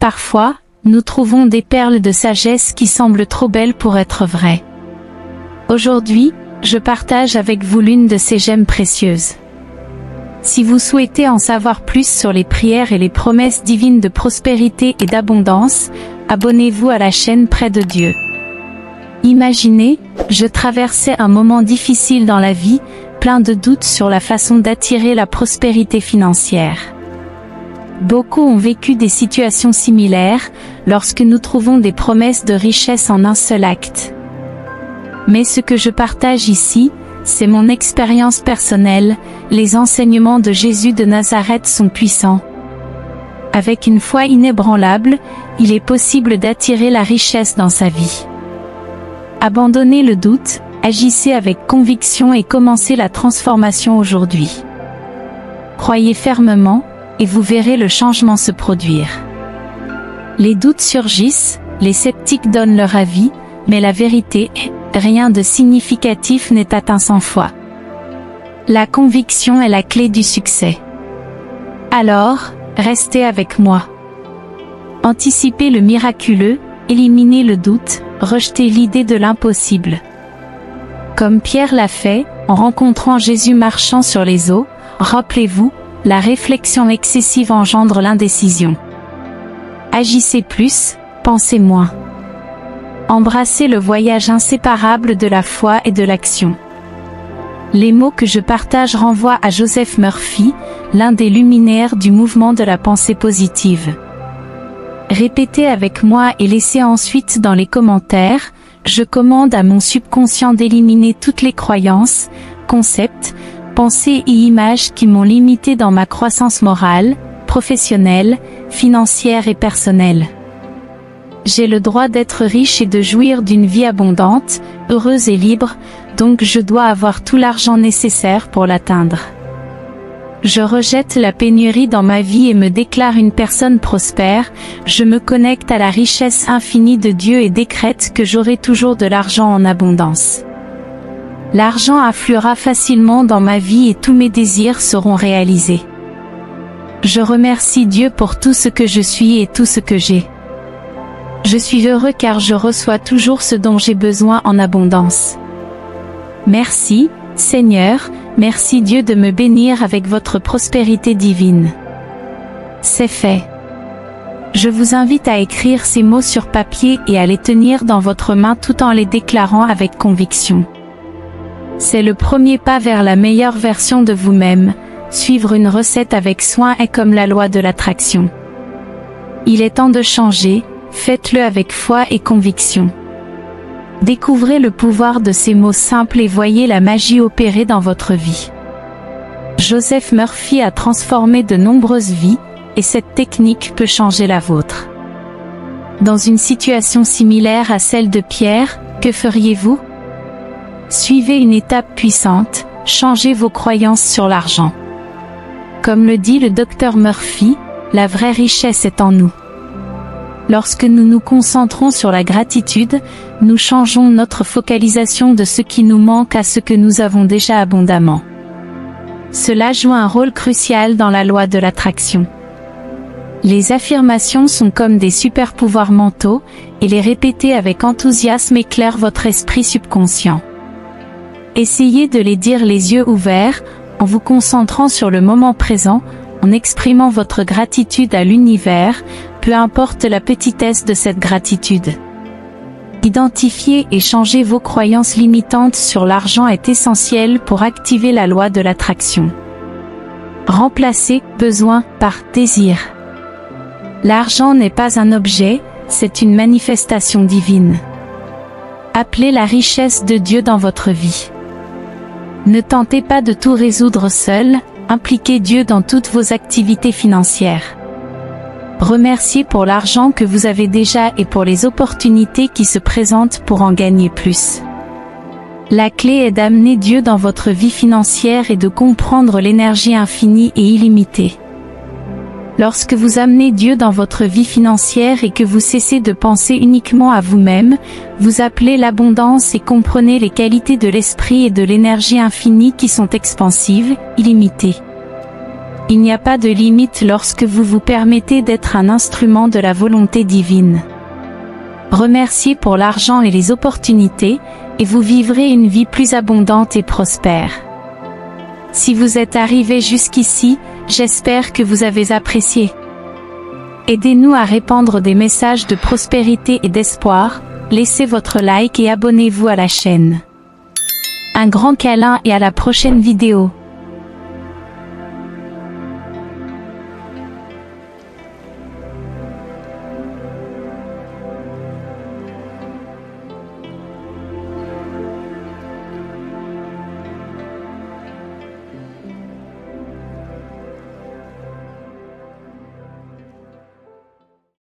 Parfois, nous trouvons des perles de sagesse qui semblent trop belles pour être vraies. Aujourd'hui, je partage avec vous l'une de ces gemmes précieuses. Si vous souhaitez en savoir plus sur les prières et les promesses divines de prospérité et d'abondance, abonnez-vous à la chaîne Près de Dieu. Imaginez, je traversais un moment difficile dans la vie, plein de doutes sur la façon d'attirer la prospérité financière. Beaucoup ont vécu des situations similaires, lorsque nous trouvons des promesses de richesse en un seul acte. Mais ce que je partage ici, c'est mon expérience personnelle, les enseignements de Jésus de Nazareth sont puissants. Avec une foi inébranlable, il est possible d'attirer la richesse dans sa vie. Abandonnez le doute, agissez avec conviction et commencez la transformation aujourd'hui. Croyez fermement, et vous verrez le changement se produire. Les doutes surgissent, les sceptiques donnent leur avis, mais la vérité est, rien de significatif n'est atteint sans foi. La conviction est la clé du succès. Alors, restez avec moi. Anticipez le miraculeux, éliminez le doute, rejetez l'idée de l'impossible. Comme Pierre l'a fait, en rencontrant Jésus marchant sur les eaux, rappelez-vous, la réflexion excessive engendre l'indécision. Agissez plus, pensez moins. Embrassez le voyage inséparable de la foi et de l'action. Les mots que je partage renvoient à Joseph Murphy, l'un des luminaires du mouvement de la pensée positive. Répétez avec moi et laissez ensuite dans les commentaires, je commande à mon subconscient d'éliminer toutes les croyances, concepts, pensées et images qui m'ont limité dans ma croissance morale, professionnelle, financière et personnelle. J'ai le droit d'être riche et de jouir d'une vie abondante, heureuse et libre, donc je dois avoir tout l'argent nécessaire pour l'atteindre. Je rejette la pénurie dans ma vie et me déclare une personne prospère, je me connecte à la richesse infinie de Dieu et décrète que j'aurai toujours de l'argent en abondance. L'argent affluera facilement dans ma vie et tous mes désirs seront réalisés. Je remercie Dieu pour tout ce que je suis et tout ce que j'ai. Je suis heureux car je reçois toujours ce dont j'ai besoin en abondance. Merci, Seigneur, merci Dieu de me bénir avec votre prospérité divine. C'est fait. Je vous invite à écrire ces mots sur papier et à les tenir dans votre main tout en les déclarant avec conviction. C'est le premier pas vers la meilleure version de vous-même. Suivre une recette avec soin est comme la loi de l'attraction. Il est temps de changer, faites-le avec foi et conviction. Découvrez le pouvoir de ces mots simples et voyez la magie opérer dans votre vie. Joseph Murphy a transformé de nombreuses vies, et cette technique peut changer la vôtre. Dans une situation similaire à celle de Pierre, que feriez-vous? Suivez une étape puissante, changez vos croyances sur l'argent. Comme le dit le docteur Murphy, la vraie richesse est en nous. Lorsque nous nous concentrons sur la gratitude, nous changeons notre focalisation de ce qui nous manque à ce que nous avons déjà abondamment. Cela joue un rôle crucial dans la loi de l'attraction. Les affirmations sont comme des super-pouvoirs mentaux, et les répéter avec enthousiasme éclaire votre esprit subconscient. Essayez de les dire les yeux ouverts, en vous concentrant sur le moment présent, en exprimant votre gratitude à l'univers, peu importe la petitesse de cette gratitude. Identifier et changer vos croyances limitantes sur l'argent est essentiel pour activer la loi de l'attraction. Remplacez « besoin » par « désir ». L'argent n'est pas un objet, c'est une manifestation divine. Appelez la richesse de Dieu dans votre vie. Ne tentez pas de tout résoudre seul, impliquez Dieu dans toutes vos activités financières. Remerciez pour l'argent que vous avez déjà et pour les opportunités qui se présentent pour en gagner plus. La clé est d'amener Dieu dans votre vie financière et de comprendre l'énergie infinie et illimitée. Lorsque vous amenez Dieu dans votre vie financière et que vous cessez de penser uniquement à vous-même, vous appelez l'abondance et comprenez les qualités de l'esprit et de l'énergie infinie qui sont expansives, illimitées. Il n'y a pas de limite lorsque vous vous permettez d'être un instrument de la volonté divine. Remerciez pour l'argent et les opportunités, et vous vivrez une vie plus abondante et prospère. Si vous êtes arrivé jusqu'ici, j'espère que vous avez apprécié. Aidez-nous à répandre des messages de prospérité et d'espoir, laissez votre like et abonnez-vous à la chaîne. Un grand câlin et à la prochaine vidéo.